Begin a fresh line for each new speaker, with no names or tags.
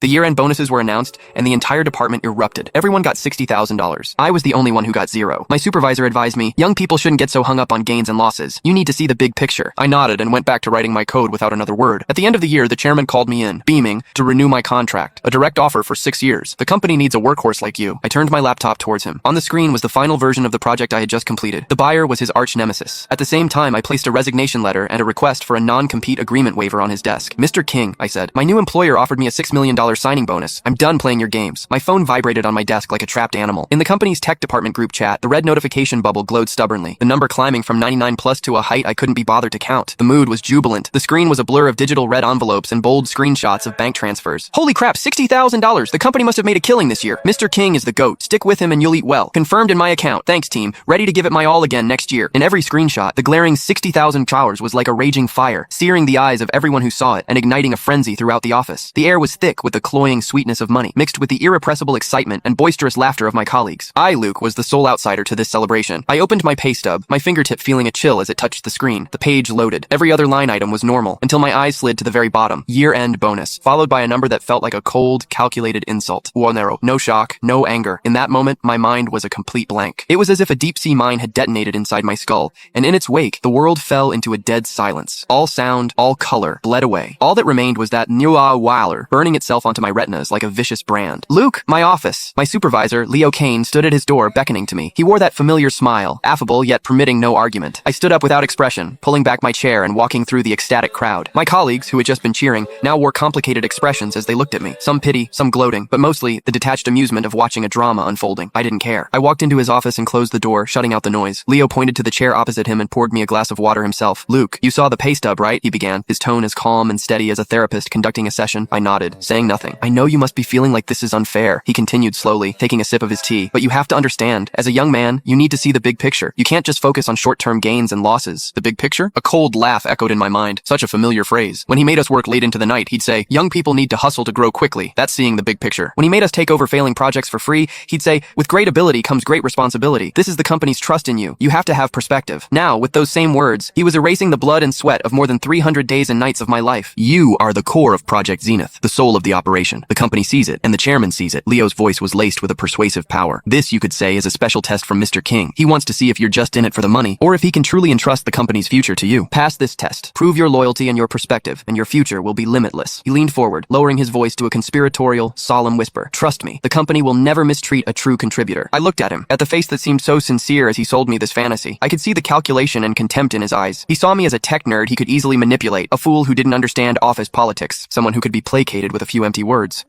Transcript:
The year-end bonuses were announced, and the entire department erupted. Everyone got $60,000. I was the only one who got zero. My supervisor advised me, young people shouldn't get so hung up on gains and losses. You need to see the big picture. I nodded and went back to writing my code without another word. At the end of the year, the chairman called me in, beaming, to renew my contract. A direct offer for 6 years. The company needs a workhorse like you. I turned my laptop towards him. On the screen was the final version of the project I had just completed. The buyer was his arch nemesis. At the same time, I placed a resignation letter and a request for a non-compete agreement waiver on his desk. Mr. King, I said, my new employer offered me a $6 million signing bonus. I'm done playing your games. My phone vibrated on my desk like a trapped animal. In the company's tech department group chat, the red notification bubble glowed stubbornly, the number climbing from 99 plus to a height I couldn't be bothered to count. The mood was jubilant. The screen was a blur of digital red envelopes and bold screenshots of bank transfers. Holy crap, $60,000! The company must have made a killing this year. Mr. King is the GOAT. Stick with him and you'll eat well. Confirmed in my account. Thanks, team. Ready to give it my all again next year. In every screenshot, the glaring 60,000 hours was like a raging fire, searing the eyes of everyone who saw it and igniting a frenzy throughout the office. The air was thick with the cloying sweetness of money, mixed with the irrepressible excitement and boisterous laughter of my colleagues. I, Luke, was the sole outsider to this celebration. I opened my pay stub, my fingertip feeling a chill as it touched the screen. The page loaded. Every other line item was normal, until my eyes slid to the very bottom. Year-end bonus, followed by a number that felt like a cold, calculated insult. Uonero. No shock, no anger. In that moment, my mind was a complete blank. It was as if a deep-sea mine had detonated inside my skull, and in its wake, the world fell into a dead silence. All sound, all color, bled away. All that remained was that Nua Waller burning itself onto my retinas like a vicious brand. Luke, my office. My supervisor, Leo Kane, stood at his door beckoning to me. He wore that familiar smile, affable yet permitting no argument. I stood up without expression, pulling back my chair and walking through the ecstatic crowd. My colleagues, who had just been cheering, now wore complicated expressions as they looked at me. Some pity, some gloating, but mostly the detached amusement of watching a drama unfolding. I didn't care. I walked into his office and closed the door, shutting out the noise. Leo pointed to the chair opposite him and poured me a glass of water himself. Luke, you saw the pay stub, right? He began, his tone as calm and steady as a therapist conducting a session. I nodded, saying nothing. I know you must be feeling like this is unfair, he continued slowly, taking a sip of his tea. But you have to understand, as a young man, you need to see the big picture. You can't just focus on short-term gains and losses. The big picture? A cold laugh echoed in my mind. Such a familiar phrase. When he made us work late into the night, he'd say, young people need to hustle to grow quickly. That's seeing the big picture. When he made us take over failing projects for free, he'd say, with great ability comes great responsibility. This is the company's trust in you. You have to have perspective. Now, with those same words, he was erasing the blood and sweat of more than 300 days and nights of my life. You are the core of Project Zenith, the soul of the operation. The company sees it, and the chairman sees it. Leo's voice was laced with a persuasive power. This, you could say, is a special test from Mr. King. He wants to see if you're just in it for the money, or if he can truly entrust the company's future to you. Pass this test. Prove your loyalty and your perspective, and your future will be limitless. He leaned forward, lowering his voice to a conspiratorial, solemn whisper. Trust me, the company will never mistreat a true contributor. I looked at him, at the face that seemed so sincere as he sold me this fantasy. I could see the calculation and contempt in his eyes. He saw me as a tech nerd he could easily manipulate, a fool who didn't understand office politics, someone who could be placated with a few empty words.